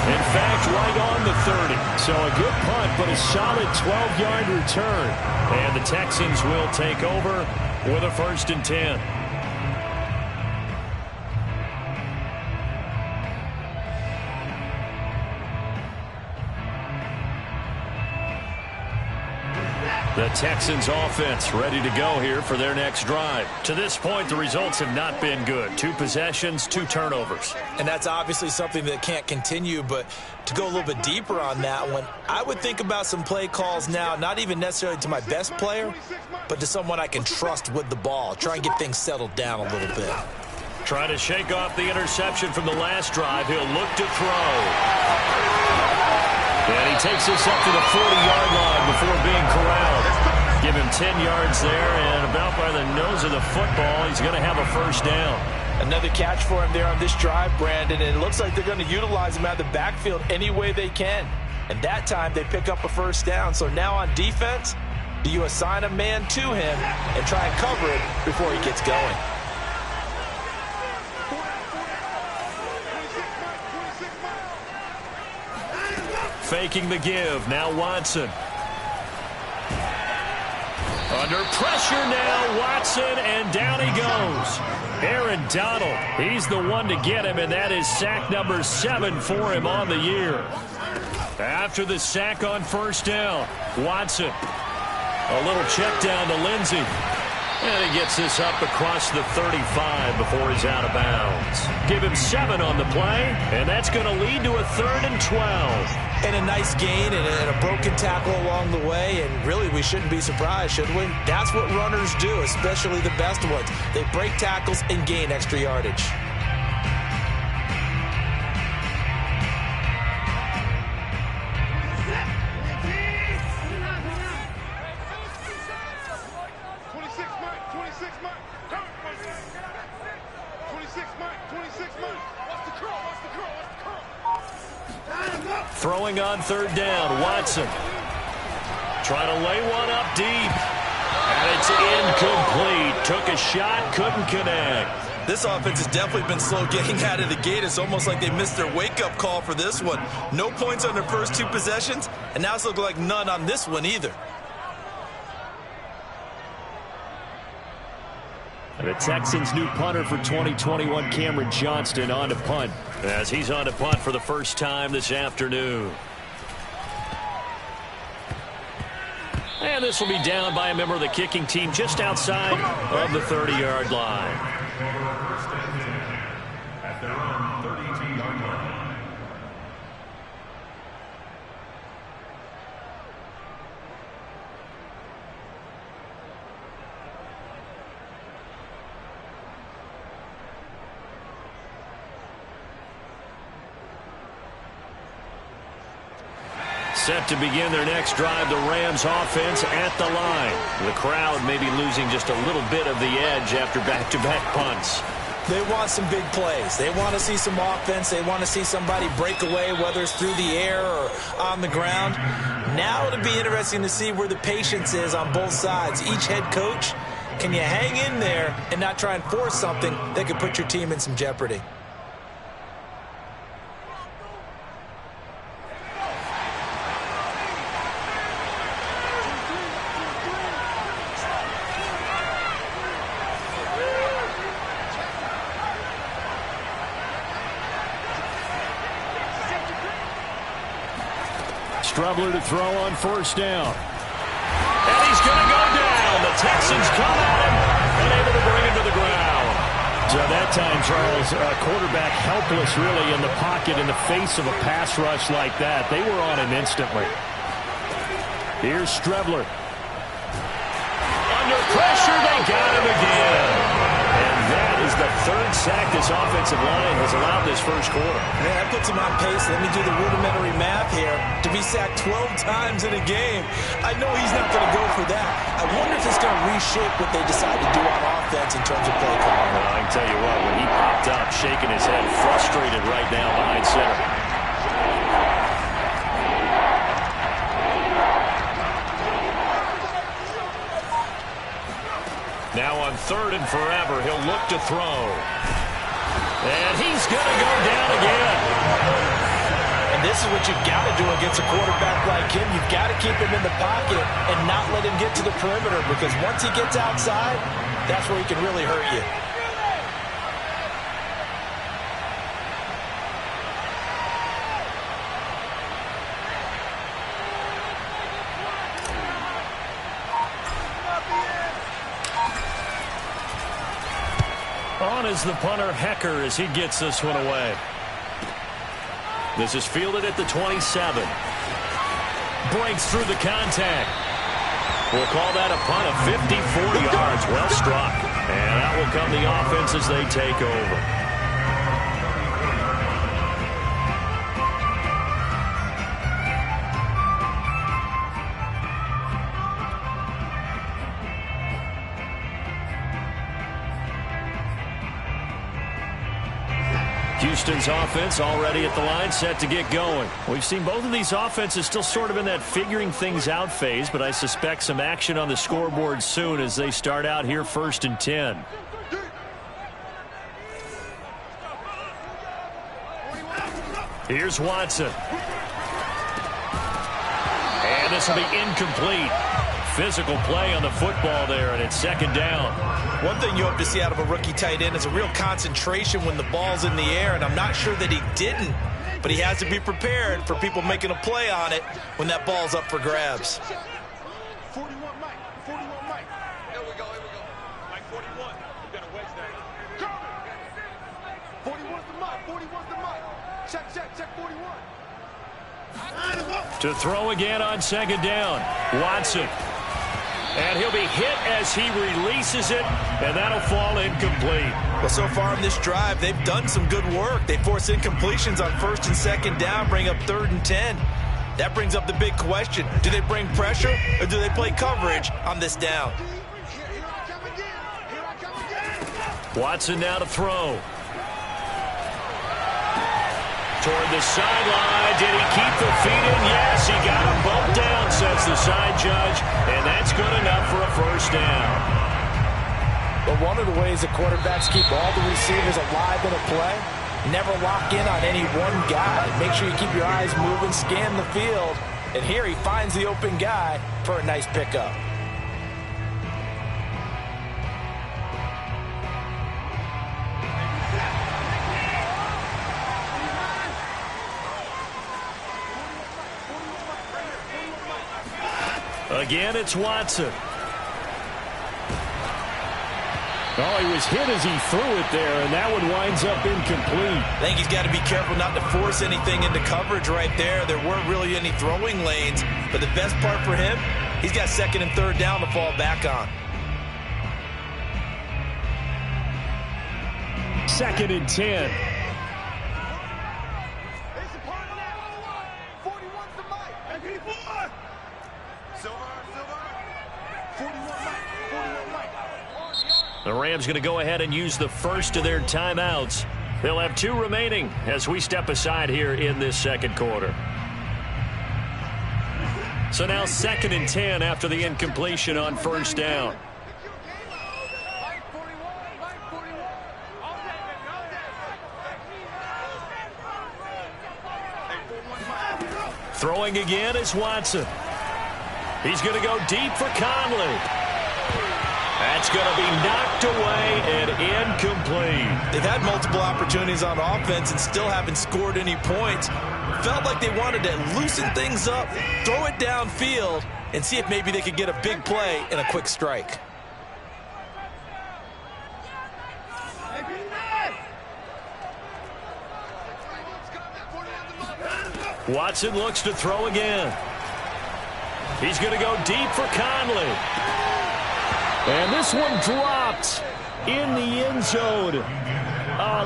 In fact, right on the 30. So a good punt, but a solid 12-yard return. And the Texans will take over with a 1st and 10. The Texans offense ready to go here for their next drive. To this point, the results have not been good. 2 possessions, 2 turnovers. And that's obviously something that can't continue, but to go a little bit deeper on that one, I would think about some play calls now, not even necessarily to my best player, but to someone I can trust with the ball. Try and get things settled down a little bit. Trying to shake off the interception from the last drive. He'll look to throw. And he takes this up to the 40-yard line before being corralled. Give him 10 yards there, and about by the nose of the football, he's going to have a 1st down. Another catch for him there on this drive, Brandon, and it looks like they're going to utilize him out of the backfield any way they can. And that time, they pick up a 1st down. So now on defense, do you assign a man to him and try and cover it before he gets going? Faking the give. Now Watson. Under pressure now, Watson, and down he goes. Aaron Donald, he's the one to get him, and that is sack number 7 for him on the year. After the sack on 1st down, Watson. A little check down to Lindsey. And he gets this up across the 35 before he's out of bounds. Give him 7 on the play, and that's going to lead to a 3rd and 12. And a nice gain and a broken tackle along the way, and really we shouldn't be surprised, should we? That's what runners do, especially the best ones. They break tackles and gain extra yardage. Throwing on 3rd down, Watson. Trying to lay one up deep. And it's incomplete. Took a shot, couldn't connect. This offense has definitely been slow getting out of the gate. It's almost like they missed their wake-up call for this one. No points on their first 2 possessions, and now it's looking like none on this one either. The Texans' new punter for 2021, Cameron Johnston, on to punt, as he's on to punt for the first time this afternoon. And this will be down by a member of the kicking team just outside of the 30-yard line. At their own 32-yard line. Set to begin their next drive, the Rams offense at the line. The crowd may be losing just a little bit of the edge after back-to-back punts. They want some big plays. They want to see some offense. They want to see somebody break away, whether it's through the air or on the ground. Now it'll be interesting to see where the patience is on both sides. Each head coach, can you hang in there and not try and force something that could put your team in some jeopardy? Strubler to throw on 1st down. And he's going to go down. The Texans come at him and able to bring him to the ground. So that time, Charles, quarterback helpless really in the pocket in the face of a pass rush like that. They were on him instantly. Here's Strubler. Under pressure, they got him again. And that is the 3rd sack this offensive line has allowed this first quarter. Man, that puts him on pace. Let me do the rudimentary math here. To be sacked 12 times in a game, I know he's not going to go for that. I wonder if it's going to reshape what they decide to do on offense in terms of play calling. Well, I can tell you what, when he popped up, shaking his head, frustrated right now behind center. Now on 3rd and forever, he'll look to throw. And he's going to go down again. And this is what you've got to do against a quarterback like him. You've got to keep him in the pocket and not let him get to the perimeter, because once he gets outside, that's where he can really hurt you. On is the punter, Hecker, as he gets this one away. This is fielded at the 27. Breaks through the contact. We'll call that a punt of 54 yards. Well struck. And out will come the offense as they take over. Houston's offense already at the line, set to get going. We've seen both of these offenses still sort of in that figuring things out phase, but I suspect some action on the scoreboard soon as they start out here 1st and 10. Here's Watson. And this will be incomplete. Physical play on the football there, and it's 2nd down. One thing you hope to see out of a rookie tight end is a real concentration when the ball's in the air, and I'm not sure that he didn't, but he has to be prepared for people making a play on it when that ball's up for grabs. 41 Mike. 41 Mike. Here we go. Mike 41. You got a wedge there. 41's the Mike. 41's the Mike. Check 41. To throw again on 2nd down. Watson. And he'll be hit as he releases it, and that'll fall incomplete. Well, so far in this drive, they've done some good work. They force incompletions on 1st and 2nd down, bring up 3rd and 10. That brings up the big question. Do they bring pressure, or do they play coverage on this down? Watson now to throw. Toward the sideline. Did he keep the feet in? Yes, he got them both down, says the side judge, and that's good enough for a 1st down. But one of the ways that quarterbacks keep all the receivers alive in a play, never lock in on any one guy. Make sure you keep your eyes moving, scan the field, and here he finds the open guy for a nice pickup. Again, it's Watson. Oh, he was hit as he threw it there, and that one winds up incomplete. I think he's got to be careful not to force anything into coverage right there. There weren't really any throwing lanes, but the best part for him, he's got 2nd and 3rd down to fall back on. 2nd and 10. The Rams going to go ahead and use the first of their timeouts. They'll have 2 remaining as we step aside here in this 2nd quarter. So now 2nd and 10 after the incompletion on 1st down. Throwing again is Watson. He's going to go deep for Conley. That's going to be knocked away and incomplete. They've had multiple opportunities on offense and still haven't scored any points. Felt like they wanted to loosen things up, throw it downfield, and see if maybe they could get a big play and a quick strike. Watson looks to throw again. He's going to go deep for Conley. And this one dropped in the end zone.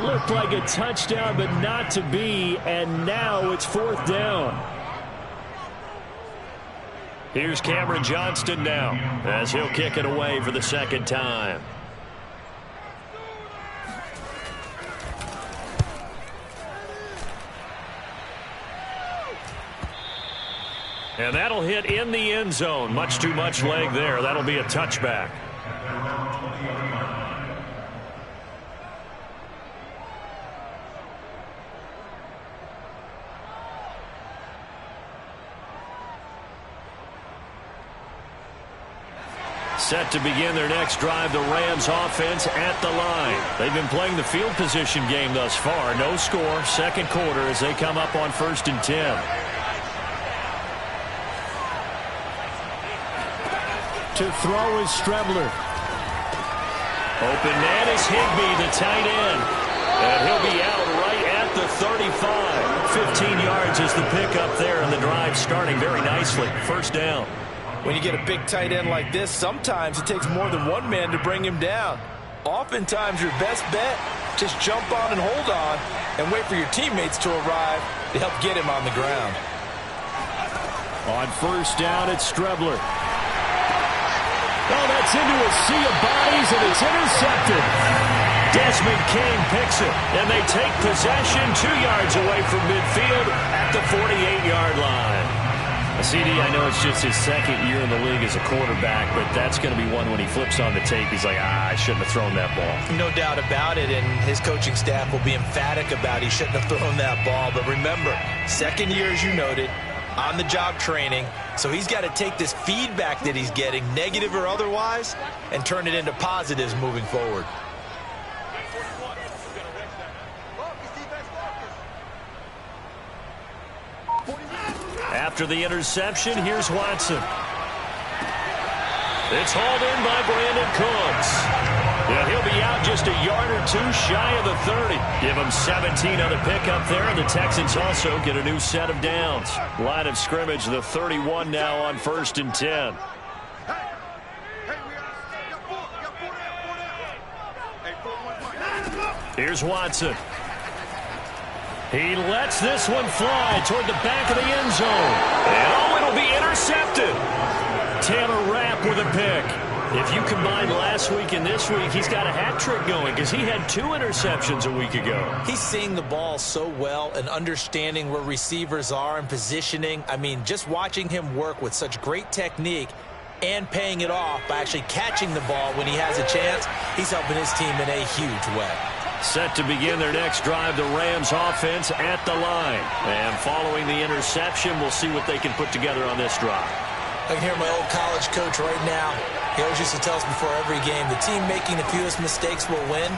Looked like a touchdown, but not to be. And now it's 4th down. Here's Cameron Johnston now as he'll kick it away for the 2nd time. And that'll hit in the end zone. Much too much leg there. That'll be a touchback. Set to begin their next drive, the Rams offense at the line. They've been playing the field position game thus far. No score, second quarter as they come up on 1st and 10. To throw is Strebler. Open man is Higbee, the tight end. And he'll be out right at the 35. 15 yards is the pickup there, and the drive starting very nicely. First down. When you get a big tight end like this, sometimes it takes more than one man to bring him down. Oftentimes, your best bet, just jump on and hold on and wait for your teammates to arrive to help get him on the ground. On first down, it's Strebler. Oh, that's into a sea of bodies, and it's intercepted. Desmond King picks it, and they take possession 2 yards away from midfield at the 48-yard line. CD, I know it's just his second year in the league as a quarterback, but that's going to be one when he flips on the tape. He's like, I shouldn't have thrown that ball. No doubt about it, and his coaching staff will be emphatic about he shouldn't have thrown that ball. But remember, second year, as you noted, on-the-job training, so he's got to take this feedback that he's getting, negative or otherwise, and turn it into positives moving forward. After the interception, here's Watson. It's hauled in by Brandon Cooks. Yeah, he'll be out just a yard or two shy of the 30. Give him 17 on the pickup there, and the Texans also get a new set of downs. Line of scrimmage, the 31 now on 1st and 10. Here's Watson. He lets this one fly toward the back of the end zone. And oh, it'll be intercepted. Taylor Rapp with a pick. If you combine last week and this week, he's got a hat trick going because he had 2 interceptions a week ago. He's seeing the ball so well and understanding where receivers are and positioning. I mean, just watching him work with such great technique and paying it off by actually catching the ball when he has a chance, he's helping his team in a huge way. Set to begin their next drive, the Rams offense at the line. And following the interception, we'll see what they can put together on this drive. I can hear my old college coach right now. He always used to tell us before every game, the team making the fewest mistakes will win.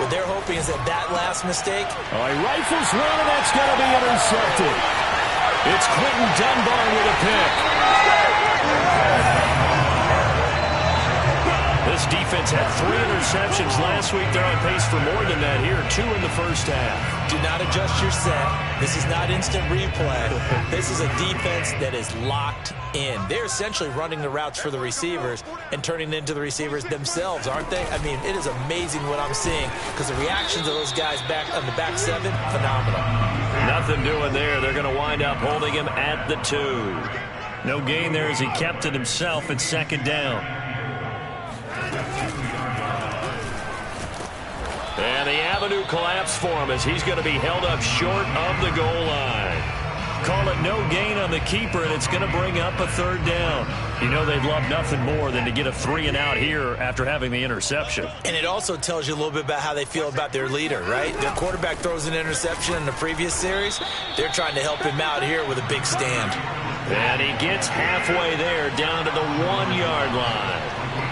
What they're hoping is that last mistake. Oh, he rifles one, and that's going to be intercepted. It's Quentin Dunbar with a pick. This defense had 3 interceptions last week. They're on pace for more than that here. 2 in the first half. Do not adjust your set. This is not instant replay. This is a defense that is locked in. They're essentially running the routes for the receivers and turning it into the receivers themselves, aren't they? I mean, it is amazing what I'm seeing because the reactions of those guys back on the back 7, phenomenal. Nothing doing there. They're going to wind up holding him at the 2. No gain there as he kept it himself at second down. And the avenue collapsed for him as he's going to be held up short of the goal line. Call it no gain on the keeper, and it's going to bring up a 3rd down. You know they'd love nothing more than to get a 3 and out here after having the interception. And it also tells you a little bit about how they feel about their leader, right? Their quarterback throws an interception in the previous series. They're trying to help him out here with a big stand. And he gets halfway there down to the 1-yard line.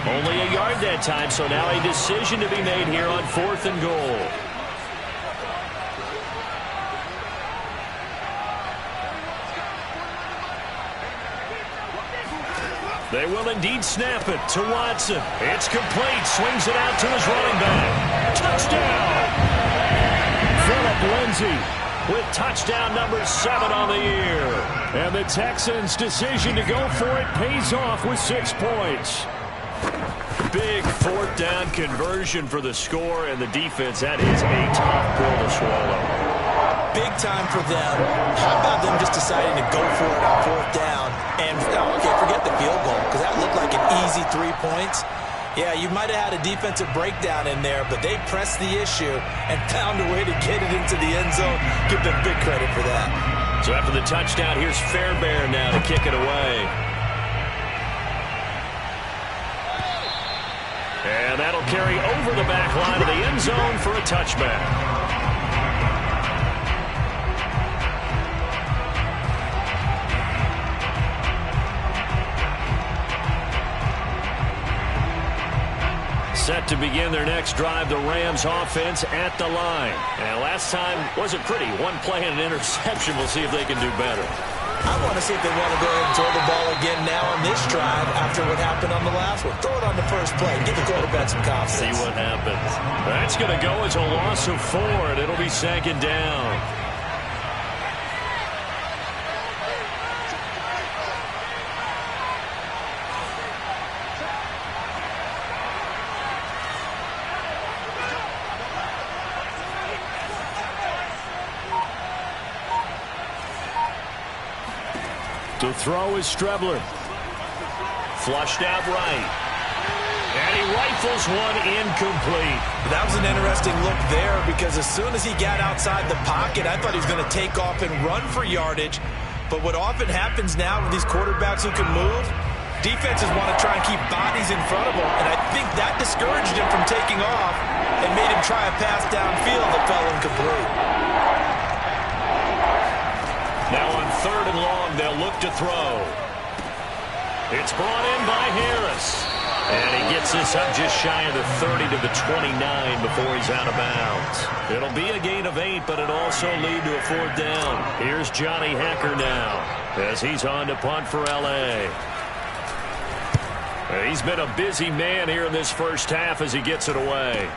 Only a yard that time, so now a decision to be made here on 4th and goal. They will indeed snap it to Watson. It's complete. Swings it out to his running back. Touchdown! Philip Lindsay with touchdown number 7 on the year. And the Texans' decision to go for it pays off with 6 points. Big 4th down conversion for the score, and the defense, that is a tough pill to swallow. Big time for them. How about them just deciding to go for it on 4th down? And, okay, forget the field goal, because that looked like an easy 3 points. Yeah, you might have had a defensive breakdown in there, but they pressed the issue and found a way to get it into the end zone. Give them big credit for that. So after the touchdown, here's Fairbairn now to kick it away. And that'll carry over the back line of the end zone for a touchback. to begin their next drive, the Rams offense at the line. And last time wasn't pretty. One play and an interception. We'll see if they can do better. I want to see if they want to go ahead and throw the ball again now on this drive after what happened on the last one. Throw it on the first play. Give the quarterback some confidence. See what happens. That's going to go as a loss of 4, and it'll be 2nd down. To throw is Strebler. Flushed out right. And he rifles one incomplete. That was an interesting look there because as soon as he got outside the pocket, I thought he was going to take off and run for yardage. But what often happens now with these quarterbacks who can move, defenses want to try and keep bodies in front of them. And I think that discouraged him from taking off and made him try a pass downfield that fell incomplete. Now on 3rd and long, they'll look to throw. It's brought in by Harris. And he gets this up just shy of the 30 to the 29 before he's out of bounds. It'll be a gain of 8, but it'll also lead to a 4th down. Here's Johnny Hecker now as he's on to punt for L.A. He's been a busy man here in this first half as he gets it away.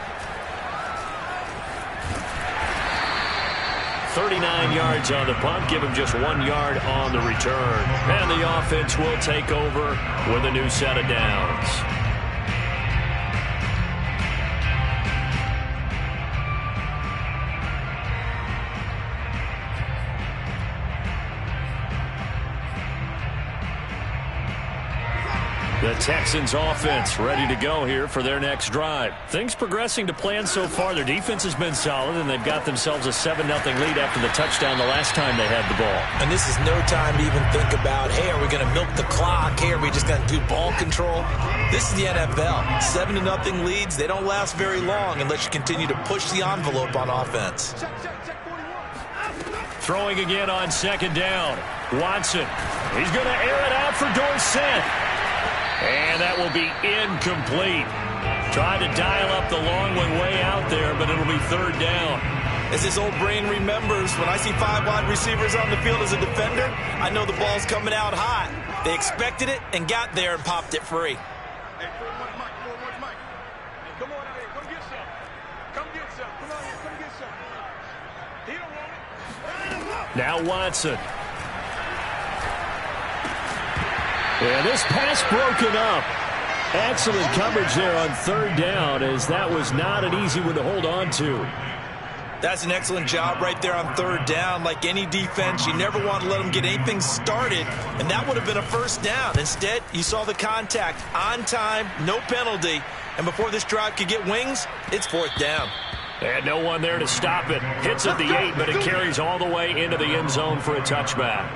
39 yards on the punt, give him just 1 yard on the return. And the offense will take over with a new set of downs. The Texans offense ready to go here for their next drive. Things progressing to plan so far. Their defense has been solid, and they've got themselves a 7-0 lead after the touchdown the last time they had the ball. And this is no time to even think about, hey, are we going to milk the clock? Hey, are we just going to do ball control? This is the NFL. 7-0 leads, they don't last very long unless you continue to push the envelope on offense. Throwing again on 2nd down. Watson. He's going to air it out for Dorsett. And that will be incomplete. Tried to dial up the long one way out there, but it'll be 3rd down. As his old brain remembers, when I see 5 wide receivers on the field as a defender, I know the ball's coming out hot. They expected it and got there and popped it free. Hey, 4-1 Mike, 4-1 Mike. Come on out here, come get some. Come get some. Come out here, come get some. He don't want it. Now Watson. Yeah, this pass broken up. Excellent coverage there on 3rd down, as that was not an easy one to hold on to. That's an excellent job right there on 3rd down. Like any defense, you never want to let them get anything started, and that would have been a 1st down. Instead, you saw the contact on time, no penalty, and before this drive could get wings, it's 4th down. And no one there to stop it. Hits at the 8, but it carries all the way into the end zone for a touchback.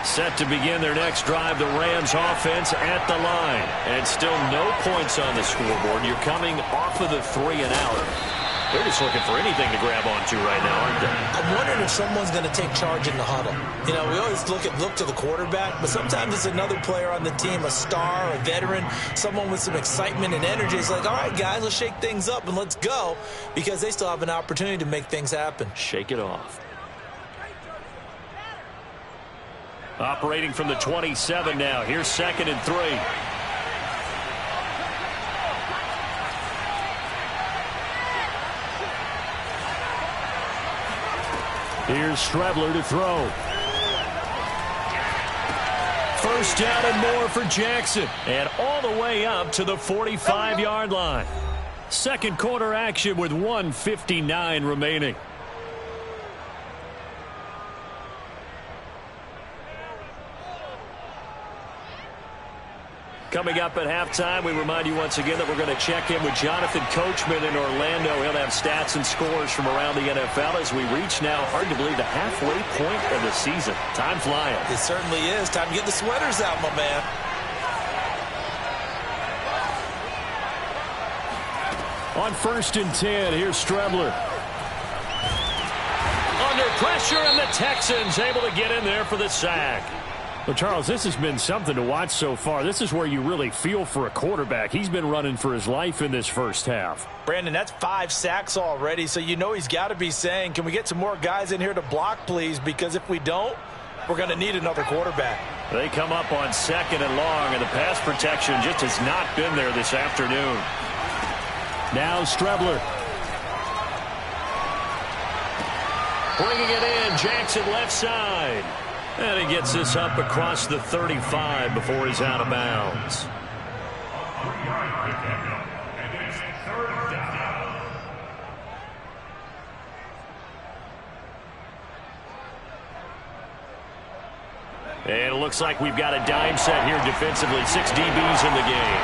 Set to begin their next drive, the Rams offense at the line. And still no points on the scoreboard. You're coming off of the 3 and out. They're just looking for anything to grab onto right now, aren't they? I'm wondering if someone's going to take charge in the huddle. You know, we always look to the quarterback, but sometimes it's another player on the team, a star, a veteran, someone with some excitement and energy. It's like, all right, guys, let's shake things up and let's go, because they still have an opportunity to make things happen. Shake it off. Operating from the 27 now. Here's 2nd and 3. Here's Strebler to throw. 1st down and more for Jackson. And all the way up to the 45-yard line. 2nd quarter action with 1:59 remaining. Coming up at halftime, we remind you once again that we're going to check in with Jonathan Coachman in Orlando. He'll have stats and scores from around the NFL as we reach now, hard to believe, the halfway point of the season. Time flying. It certainly is. Time to get the sweaters out, my man. On 1st and 10, here's Strebler. Under pressure, and the Texans able to get in there for the sack. Well, Charles, this has been something to watch so far. This is where you really feel for a quarterback. He's been running for his life in this first half. Brandon, that's 5 sacks already, so you know he's got to be saying, can we get some more guys in here to block, please? Because if we don't, we're going to need another quarterback. They come up on 2nd and long, and the pass protection just has not been there this afternoon. Now Strebler. Bringing it in, Jackson left side. And he gets this up across the 35 before he's out of bounds. And it looks like we've got a dime set here defensively. 6 DBs in the game.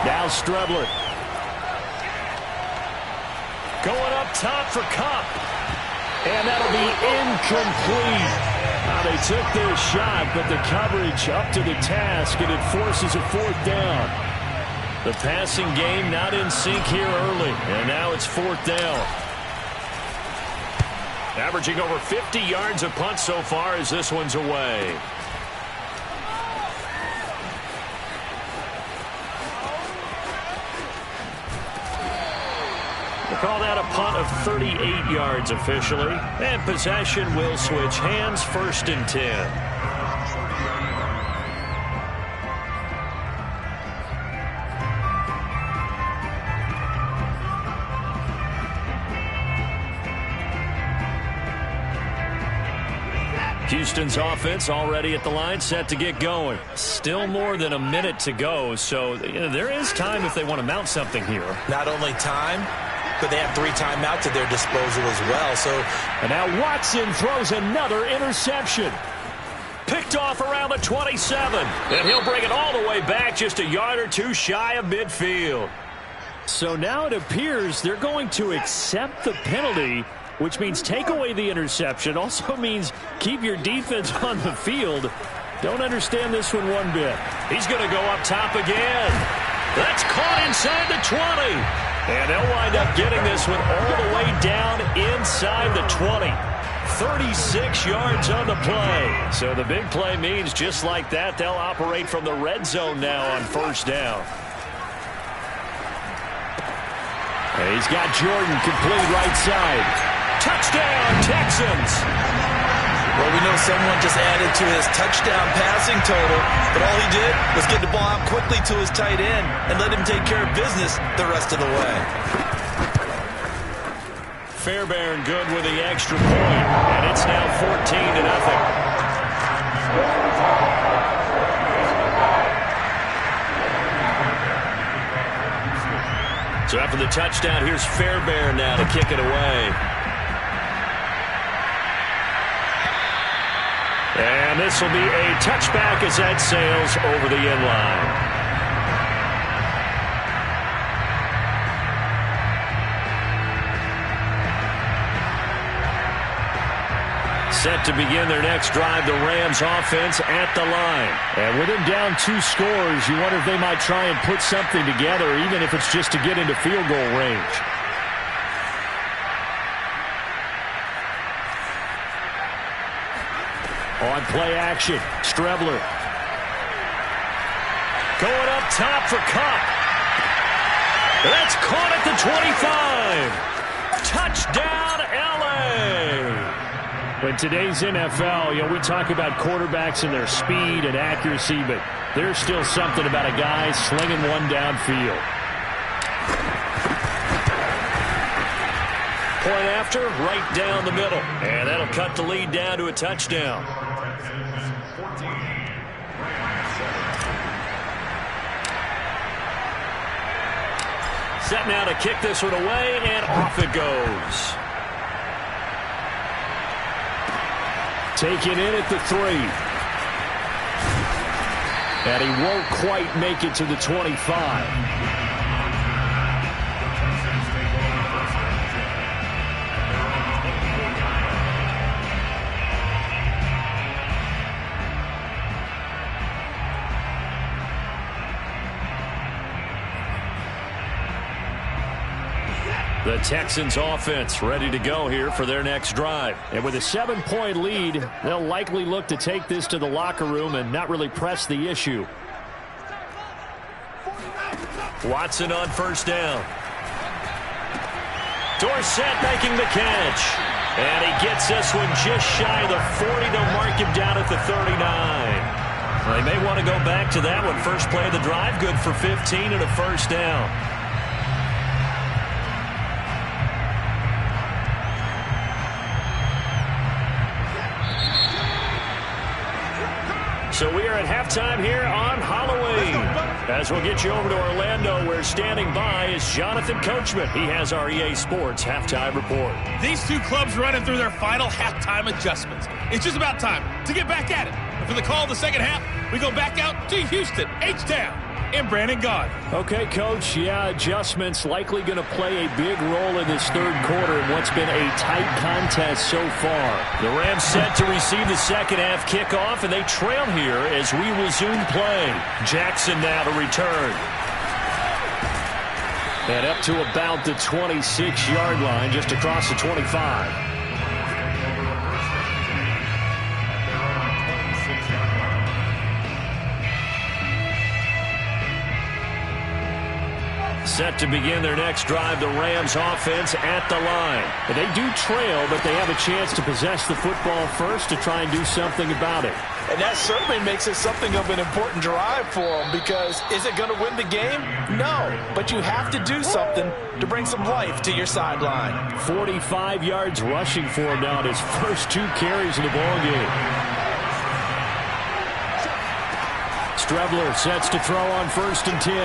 Now Strebler. Going up top for Cup. And that'll be incomplete. Now they took their shot, but the coverage up to the task, and it forces a 4th down. The passing game not in sync here early, and now it's 4th down. Averaging over 50 yards a punt so far as this one's away. Call that a punt of 38 yards officially. And possession will switch hands, 1st and 10. Houston's offense already at the line, set to get going. Still more than a minute to go, so there is time if they want to mount something here. Not only time, but they have 3 timeouts at their disposal as well. And now Watson throws another interception. Picked off around the 27. And he'll bring it all the way back just a yard or 2 shy of midfield. So now it appears they're going to accept the penalty, which means take away the interception. Also means keep your defense on the field. Don't understand this one bit. He's going to go up top again. That's caught inside the 20. And they'll wind up getting this one all the way down inside the 20. 36 yards on the play. So the big play means just like that, they'll operate from the red zone now on 1st down. And he's got Jordan complete right side. Touchdown, Texans. Well, we know someone just added to his touchdown passing total, but all he did was get the ball out quickly to his tight end and let him take care of business the rest of the way. Fairbairn good with the extra point, and it's now 14-0. So after the touchdown, here's Fairbairn now to kick it away. And this will be a touchback as that sails over the end line. Set to begin their next drive, the Rams offense at the line. And with them down 2 scores, you wonder if they might try and put something together, even if it's just to get into field goal range. On play action, Strebler. Going up top for Cup. That's caught at the 25. Touchdown, L.A. In today's NFL, we talk about quarterbacks and their speed and accuracy, but there's still something about a guy slinging one downfield. Point after, right down the middle. And that'll cut the lead down to a touchdown. Set now to kick this one away, and off it goes. Taken in at the 3. And he won't quite make it to the 25. The Texans offense ready to go here for their next drive. And with a 7-point lead, they'll likely look to take this to the locker room and not really press the issue. Watson on first down. Dorsett making the catch. And he gets this one just shy of the 40 to mark him down at the 39. They may want to go back to that one. First play of the drive, good for 15 and a first down. So we are at halftime here on Halloween. As we'll get you over to Orlando, where standing by is Jonathan Coachman. He has our EA Sports halftime report. These two clubs running through their final halftime adjustments. It's just about time to get back at it. And for the call of the second half, we go back out to Houston, H-Town, and Brandon Gaud. Okay, Coach. Yeah, adjustments likely going to play a big role in this third quarter in what's been a tight contest so far. The Rams set to receive the second half kickoff, and they trail here as we resume play. Jackson now to return. And up to about the 26-yard line, just across the 25. Set to begin their next drive, the Rams offense at the line. And they do trail, but they have a chance to possess the football first to try and do something about it. And that certainly makes it something of an important drive for them, because is it going to win the game? No, but you have to do something to bring some life to your sideline. 45 yards rushing for him now on his first 2 carries in the ballgame. Strebler sets to throw on 1st and 10.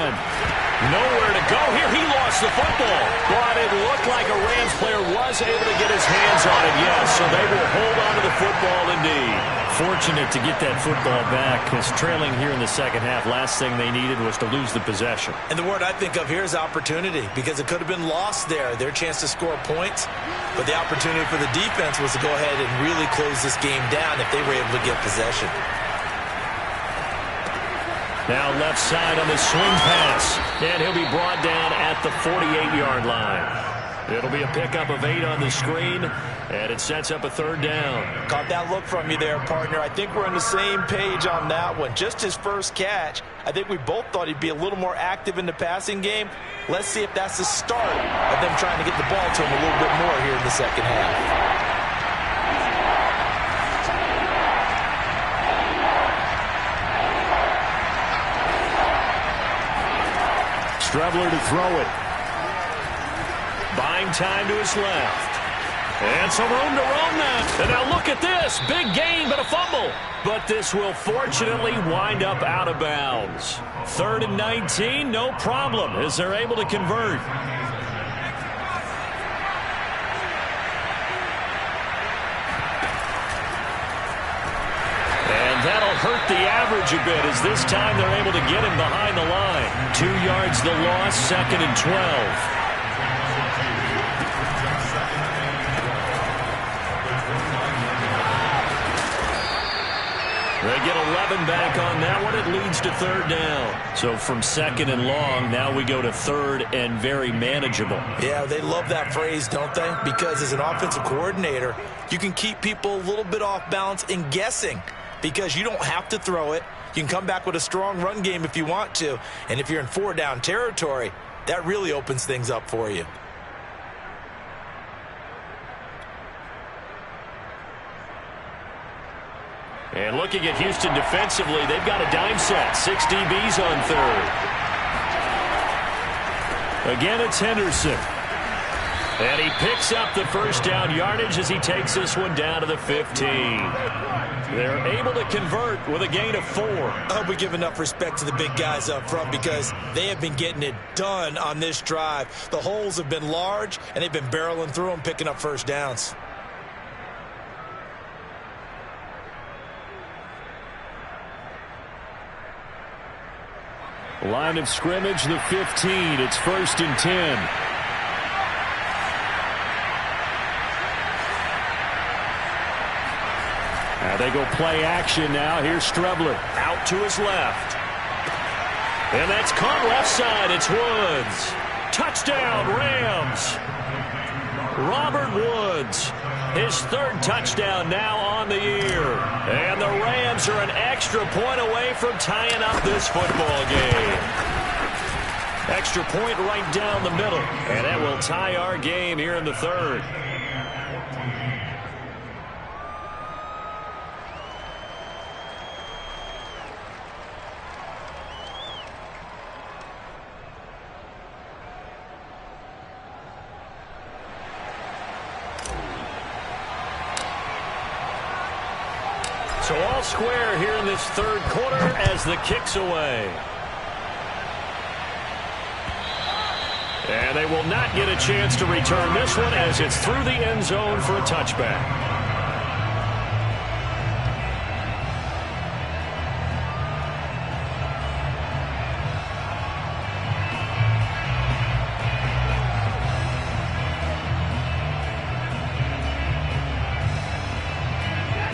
Nowhere to go here. He lost the football. But it looked like a Rams player was able to get his hands on it, yes. So they will hold on to the football indeed. Fortunate to get that football back, because trailing here in the second half, last thing they needed was to lose the possession. And the word I think of here is opportunity, because it could have been lost there, their chance to score points. But the opportunity for the defense was to go ahead and really close this game down if they were able to get possession. Now left side on the swing pass. And he'll be brought down at the 48-yard line. It'll be a pickup of 8 on the screen, and it sets up a 3rd down. Caught that look from you there, partner. I think we're on the same page on that one. Just his first catch. I think we both thought he'd be a little more active in the passing game. Let's see if that's the start of them trying to get the ball to him a little bit more here in the second half. Strebler to throw it. Buying time to his left. And some room to roam now. And now look at this. Big gain, but a fumble. But this will fortunately wind up out of bounds. 3rd and 19, no problem, as they're able to convert. That'll hurt the average a bit, as this time they're able to get him behind the line. 2 yards the loss, 2nd and 12. They get 11 back on that one. It leads to 3rd down. So from 2nd and long, now we go to 3rd and very manageable. Yeah, they love that phrase, don't they? Because as an offensive coordinator, you can keep people a little bit off balance and guessing, because you don't have to throw it. You can come back with a strong run game if you want to. And if you're in 4-down territory, that really opens things up for you. And looking at Houston defensively, they've got a dime set. 6 DBs on 3rd. Again, it's Henderson. And he picks up the first down yardage as he takes this one down to the 15. They're able to convert with a gain of 4. I hope we give enough respect to the big guys up front, because they have been getting it done on this drive. The holes have been large, and they've been barreling through them, picking up first downs. Line of scrimmage, the 15. It's 1st and 10. Now they go play action now. Here's Strebler. Out to his left. And that's caught left side. It's Woods. Touchdown, Rams. Robert Woods, his third touchdown now on the year. And the Rams are an extra point away from tying up this football game. Extra point right down the middle. And that will tie our game here in the third. So all square here in this third quarter as the kick's away. And they will not get a chance to return this one as it's through the end zone for a touchback.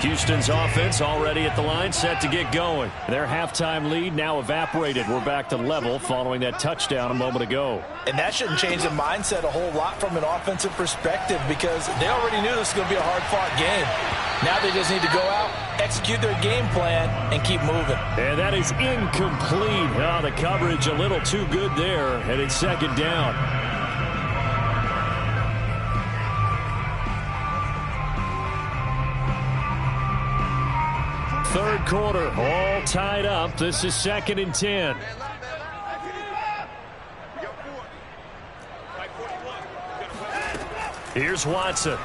Houston's offense already at the line, set to get going. Their halftime lead now evaporated. We're back to level following that touchdown a moment ago. And that shouldn't change the mindset a whole lot from an offensive perspective because they already knew this was going to be a hard-fought game. Now they just need to go out, execute their game plan, and keep moving. And that is incomplete. Oh, the coverage a little too good there, and it's second down. Third quarter, all tied up. This is 2nd and 10. Here's Watson.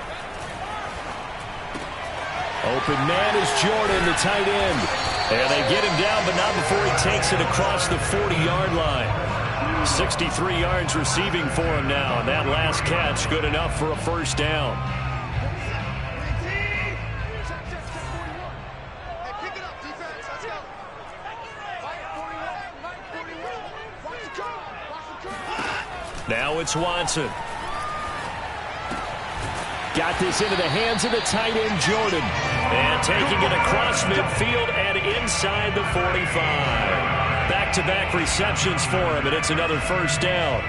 Open man is Jordan, the tight end. And they get him down, but not before he takes it across the 40-yard line. 63 yards receiving for him now. And that last catch, good enough for a first down. Now it's Watson. Got this into the hands of the tight end, Jordan. And taking it across midfield and inside the 45. Back-to-back receptions for him, and it's another first down.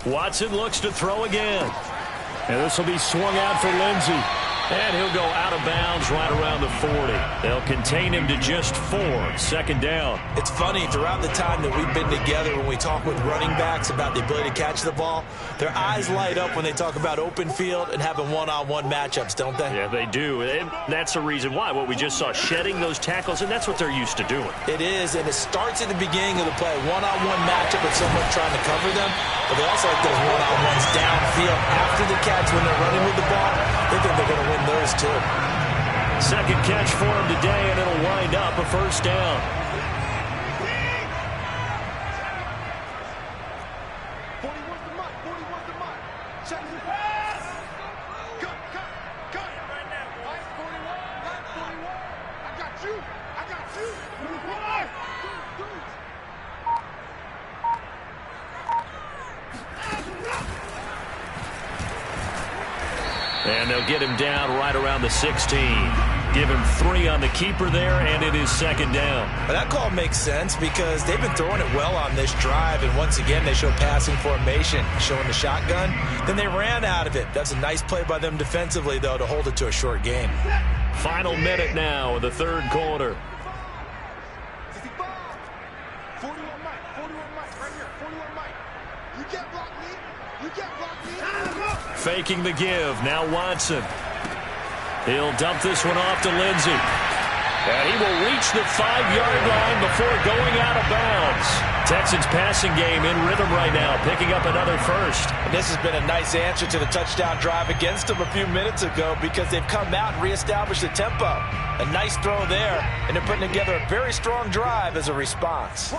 Watson looks to throw again. And this will be swung out for Lindsey. And he'll go out of bounds right around the 40. They'll contain him to just 4. Second down. It's funny, throughout the time that we've been together, when we talk with running backs about the ability to catch the ball, their eyes light up when they talk about open field and having one-on-one matchups, don't they? Yeah, they do. And that's the reason why. What we just saw, shedding those tackles, and that's what they're used to doing. It is, and it starts at the beginning of the play. One-on-one matchup with someone trying to cover them, but they also like those one-on-ones downfield after the catch when they're running with the ball. They think they're going to win those too. Second catch for him today, and it'll wind up a first down. 41's the mark. 41's the mark. Check the pass. Cut. Right now. Line 41. Line 41. I got you. And they'll get him down right around the 16. Give him 3 on the keeper there, and it is second down. But that call makes sense because they've been throwing it well on this drive, and once again they show passing formation, showing the shotgun. Then they ran out of it. That's a nice play by them defensively, though, to hold it to a short game. Final minute now of the third quarter. 41 Mike, right here, 41 Mike. You can't block me. Faking the give. Now Watson. He'll dump this one off to Lindsey. And he will reach the 5-yard line before going out of bounds. Texans passing game in rhythm right now, picking up another first. And this has been a nice answer to the touchdown drive against them a few minutes ago because they've come out and reestablished the tempo. A nice throw there, and they're putting together a very strong drive as a response.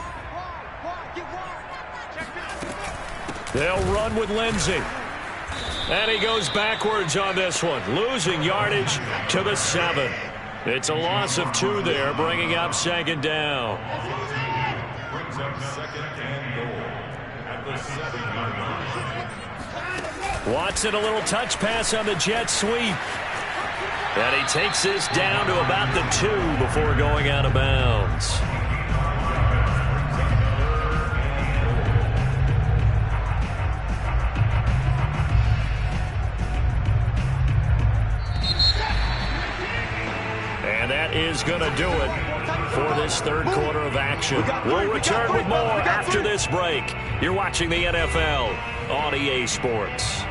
They'll run with Lindsey. And he goes backwards on this one, losing yardage to the 7. It's a loss of 2 there, bringing up second down. Brings up second and goal at the 7-yard line. Watson, a little touch pass on the jet sweep. And he takes this down to about the 2 before going out of bounds. And that is going to do it for this third quarter of action. We'll return with more after this break. You're watching the NFL on EA Sports.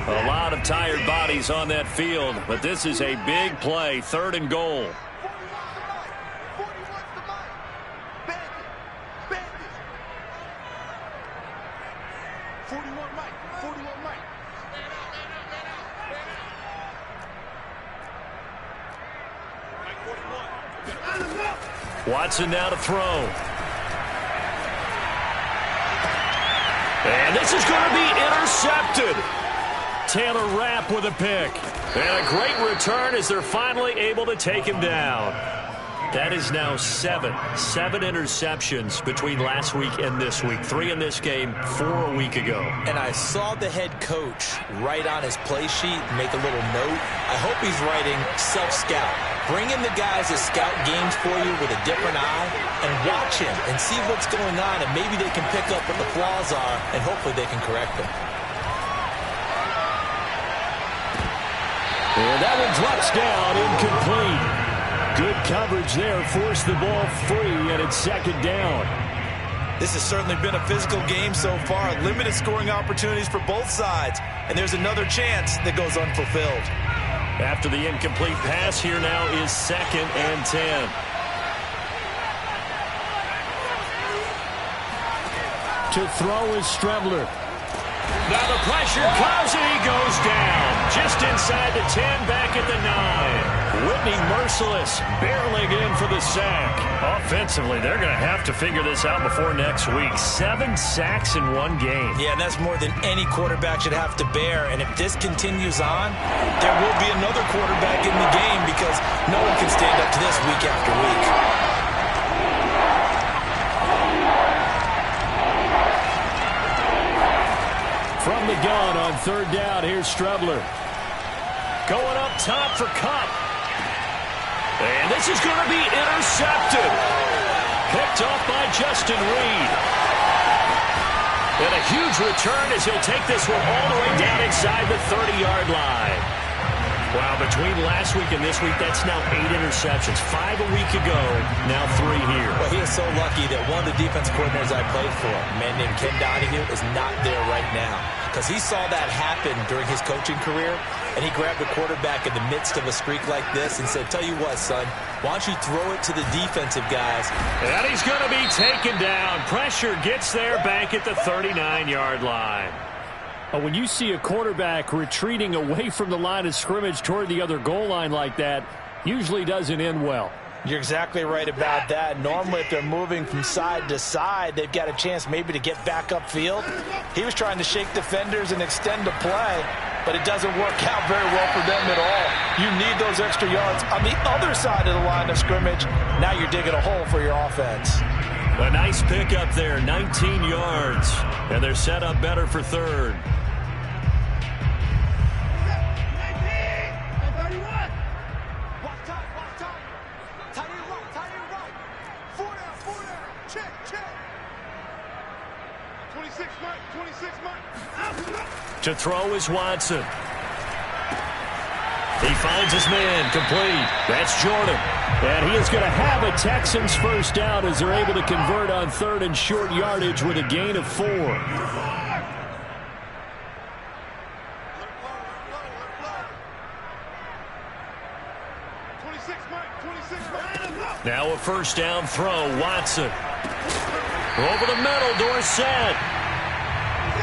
A lot of tired bodies on that field, but this is a big play, 3rd and goal. 41 Mike. 41 Mike. Watson now to throw. And this is going to be intercepted. Taylor Rapp with a pick. And a great return as they're finally able to take him down. That is now 7 interceptions between last week and this week. 3 in this game, 4 a week ago. And I saw the head coach write on his play sheet, make a little note. I hope he's writing self-scout. Bring in the guys that scout games for you with a different eye and watch him and see what's going on, and maybe they can pick up what the flaws are, and hopefully they can correct them. And that one drops down, incomplete. Good coverage there, forced the ball free, and it's second down. This has certainly been a physical game so far. Limited scoring opportunities for both sides, and there's another chance that goes unfulfilled. After the incomplete pass, here now is 2nd and 10. To throw is Strebler. Now the pressure comes, and he goes down. Just inside the 10, back at the 9. Whitney merciless, barreling in for the sack. Offensively, they're going to have to figure this out before next week. 7 sacks in one game. Yeah, and that's more than any quarterback should have to bear. And if this continues on, there will be another quarterback in the game because no one can stand up to this week after week. From the gun on 3rd down, here's Strebler. Going up top for Kupp. And this is going to be intercepted. Picked off by Justin Reed. And a huge return as he'll take this one all the way down inside the 30-yard line. Wow, between last week and this week, that's now 8 interceptions. 5 a week ago, now 3 here. Well, he is so lucky that one of the defense coordinators I played for, a man named Ken Donahue, is not there right now. Because he saw that happen during his coaching career, and he grabbed a quarterback in the midst of a streak like this and said, tell you what, son, why don't you throw it to the defensive guys? And he's going to be taken down. Pressure gets there back at the 39-yard line. When you see a quarterback retreating away from the line of scrimmage toward the other goal line like that, usually doesn't end well. You're exactly right about that. Normally, if they're moving from side to side, they've got a chance maybe to get back upfield. He was trying to shake defenders and extend the play, but it doesn't work out very well for them at all. You need those extra yards on the other side of the line of scrimmage. Now you're digging a hole for your offense. A nice pickup there, 19 yards, and they're set up better for 3rd. To throw is Watson. He finds his man, complete. That's Jordan. And he is going to have a Texans first down as they're able to convert on 3rd and short yardage with a gain of 4. Now a first down throw, Watson. Over the middle, Dorsett.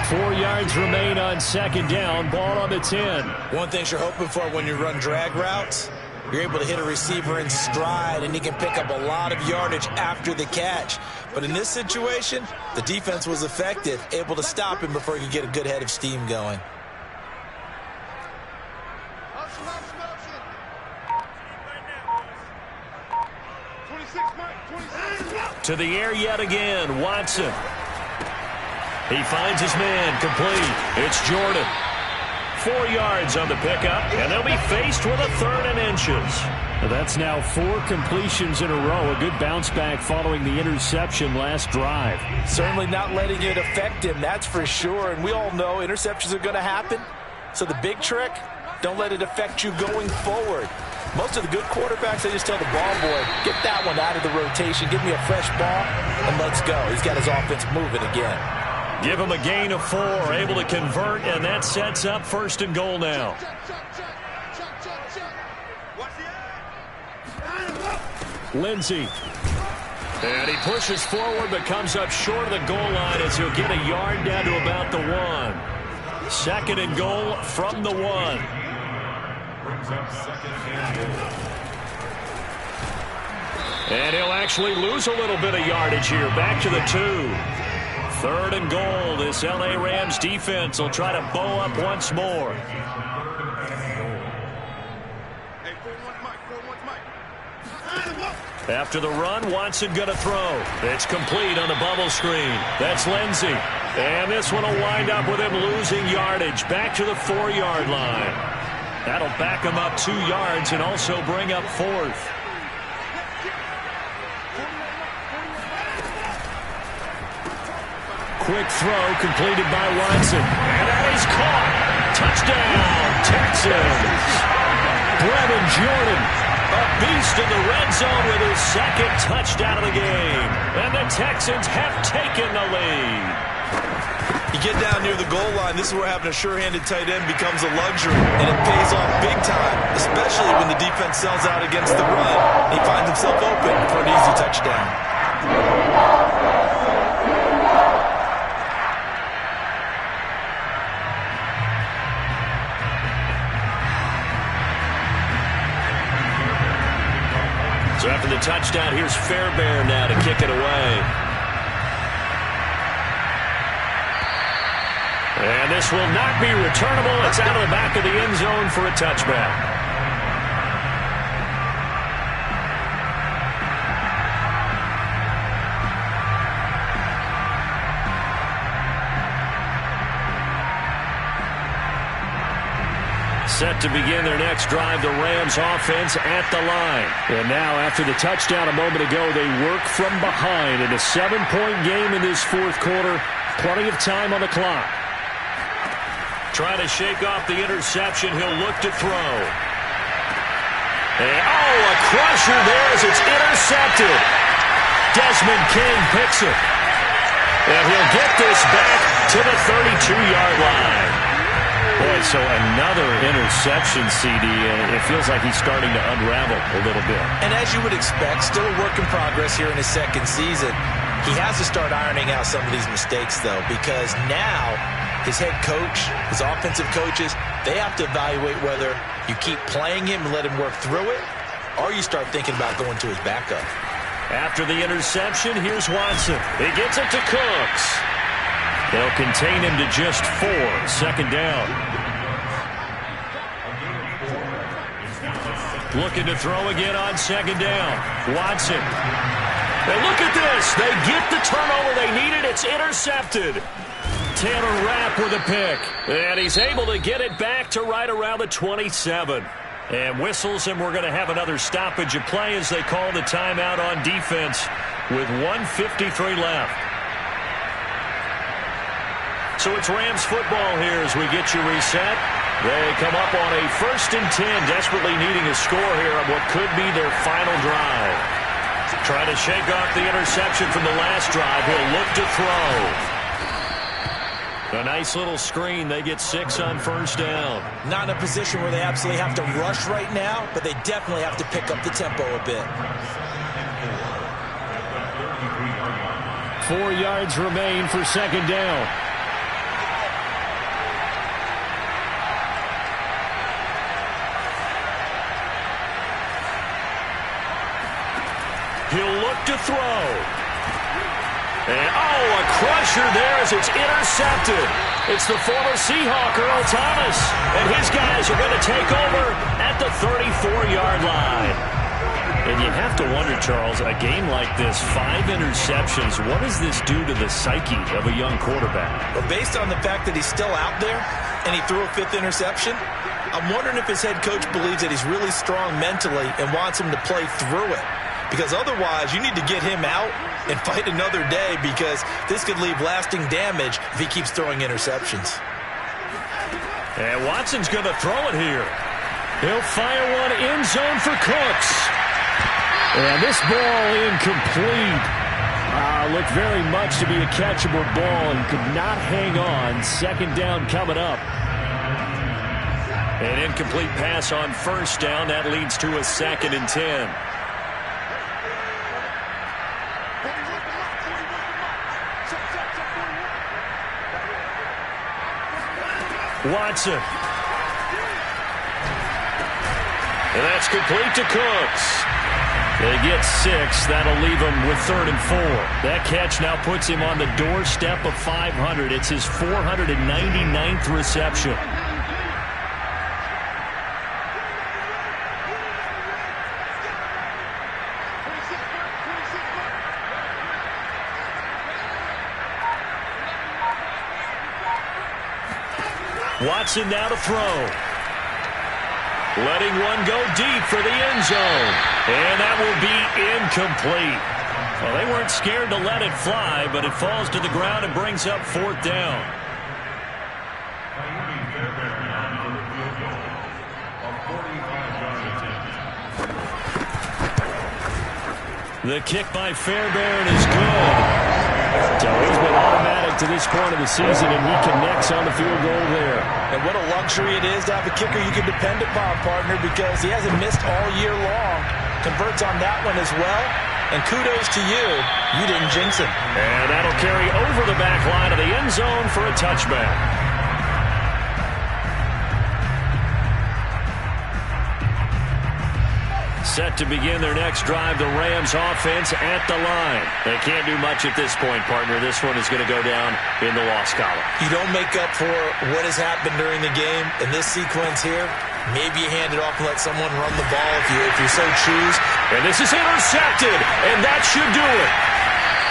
4 yards remain on 2nd down. Ball on the 10. One thing you're hoping for when you run drag routes, you're able to hit a receiver in stride, and he can pick up a lot of yardage after the catch. But in this situation, the defense was effective, able to stop him before he could get a good head of steam going. To the air yet again, Watson. He finds his man, complete. It's Jordan. 4 yards on the pickup, and they'll be faced with a 3rd and inches. That's now 4 completions in a row. A good bounce back following the interception last drive. Certainly not letting it affect him, that's for sure. And we all know interceptions are going to happen. So the big trick, don't let it affect you going forward. Most of the good quarterbacks, they just tell the ball boy, get that one out of the rotation, give me a fresh ball, and let's go. He's got his offense moving again. Give him a gain of 4, able to convert, and that sets up 1st and goal now. Lindsey. And he pushes forward but comes up short of the goal line as he'll get a yard down to about the 1. 2nd and goal from the 1. And he'll actually lose a little bit of yardage here. Back to the 2. 3rd and goal. This L.A. Rams defense will try to bow up once more. After the run, Watson going to throw. It's complete on the bubble screen. That's Lindsey. And this one will wind up with him losing yardage. Back to the 4-yard line. That'll back him up 2 yards and also bring up 4th. Quick throw completed by Watson. And that is caught. Touchdown, Texans. Brevin Jordan, a beast in the red zone with his 2nd touchdown of the game. And the Texans have taken the lead. You get down near the goal line, this is where having a sure-handed tight end becomes a luxury, and it pays off big time, especially when the defense sells out against the run. He finds himself open for an easy touchdown. So after the touchdown, here's Fairbairn now to kick it away. And this will not be returnable. It's out of the back of the end zone for a touchback. Set to begin their next drive, the Rams offense at the line. And now after the touchdown a moment ago, they work from behind in a 7-point game in this 4th quarter. Plenty of time on the clock. Trying to shake off the interception. He'll look to throw. And, a crusher there as it's intercepted. Desmond King picks it. And he'll get this back to the 32-yard line. Boy, so another interception, CD, and it feels like he's starting to unravel a little bit. And as you would expect, still a work in progress here in his 2nd season. He has to start ironing out some of these mistakes, though, because now his head coach, his offensive coaches, they have to evaluate whether you keep playing him and let him work through it, or you start thinking about going to his backup. After the interception, here's Watson. He gets it to Cooks. They'll contain him to just 4. 2nd down. Looking to throw again on 2nd down. Watson. And look at this. They get the turnover they needed. It's intercepted. Taylor Rapp with a pick. And he's able to get it back to right around the 27. And whistles, and we're going to have another stoppage of play as they call the timeout on defense with 1:53 left. So it's Rams football here as we get you reset. They come up on a 1st and 10, desperately needing a score here on what could be their final drive. Trying to shake off the interception from the last drive. He'll look to throw. A nice little screen. They get 6 on 1st down. Not in a position where they absolutely have to rush right now, but they definitely have to pick up the tempo a bit. 4 yards remain for 2nd down. He'll look to throw. And, a crusher there as it's intercepted. It's the former Seahawk, Earl Thomas, and his guys are going to take over at the 34-yard line. And you have to wonder, Charles, a game like this, 5 interceptions, what does this do to the psyche of a young quarterback? Well, based on the fact that he's still out there and he threw a 5th interception, I'm wondering if his head coach believes that he's really strong mentally and wants him to play through it. Because otherwise, you need to get him out and fight another day, because this could leave lasting damage if he keeps throwing interceptions. And Watson's going to throw it here. He'll fire one end zone for Cooks. And this ball incomplete. Looked very much to be a catchable ball and could not hang on. Second down coming up. An incomplete pass on first down. That leads to a 2nd and 10. Watson. And that's complete to Cooks. They get 6. That'll leave him with 3rd and 4. That catch now puts him on the doorstep of 500. It's his 499th reception. Watson now to throw. Letting one go deep for the end zone. And that will be incomplete. Well, they weren't scared to let it fly, but it falls to the ground and brings up 4th down. The kick by Fairbairn is good. So he's been automatic to this point of the season, and he connects on the field goal there. And what a luxury it is to have a kicker you can depend upon, partner, because he hasn't missed all year long. Converts on that one as well. And kudos to you. You didn't jinx him. And that'll carry over the back line of the end zone for a touchback. Set to begin their next drive, the Rams offense at the line. They can't do much at this point, partner. This one is going to go down in the loss column. You don't make up for what has happened during the game. In this sequence here, maybe you hand it off and let someone run the ball if you so choose. And this is intercepted, and that should do it.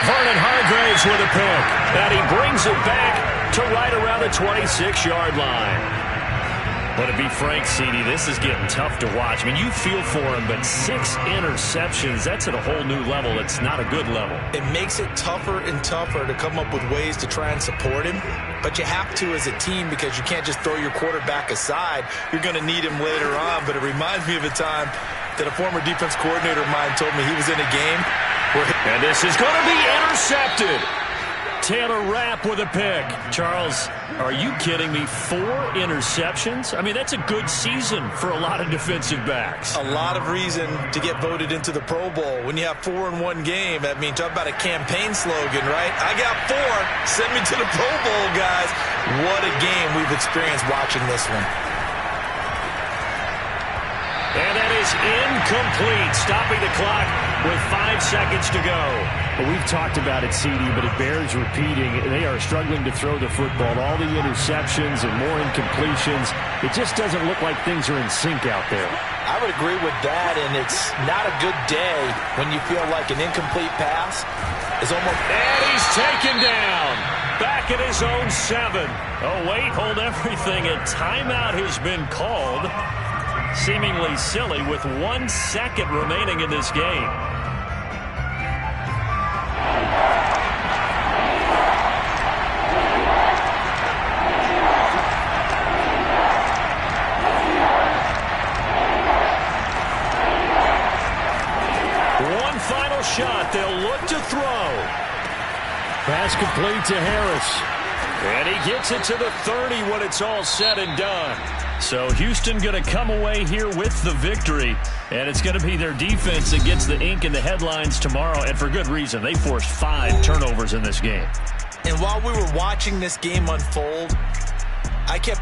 Vernon Hargraves with a pick. And he brings it back to right around the 26-yard line. But to be frank, CD, this is getting tough to watch. I mean, you feel for him, but 6 interceptions, that's at a whole new level. It's not a good level. It makes it tougher and tougher to come up with ways to try and support him. But you have to as a team, because you can't just throw your quarterback aside. You're going to need him later on. But it reminds me of a time that a former defense coordinator of mine told me he was in a game where... And this is going to be intercepted. Taylor Rapp with a pick. Charles, are you kidding me? 4 interceptions? I mean, that's a good season for a lot of defensive backs. A lot of reason to get voted into the Pro Bowl. When you have 4 in one game, I mean, talk about a campaign slogan, right? I got 4. Send me to the Pro Bowl, guys. What a game we've experienced watching this one. And that is incomplete, stopping the clock with 5 seconds to go. Well, we've talked about it, CD, but it bears repeating. They are struggling to throw the football. All the interceptions and more incompletions. It just doesn't look like things are in sync out there. I would agree with that, and it's not a good day when you feel like an incomplete pass is almost... And he's taken down. Back at his own 7. Oh, wait, hold everything. A timeout has been called. Seemingly silly with 1 second remaining in this game. One final shot. They'll look to throw. Pass complete to Harris. And he gets it to the 30 when it's all said and done. So Houston going to come away here with the victory, and it's going to be their defense that gets the ink in the headlines tomorrow, and for good reason. They forced 5 turnovers in this game. And while we were watching this game unfold, I kept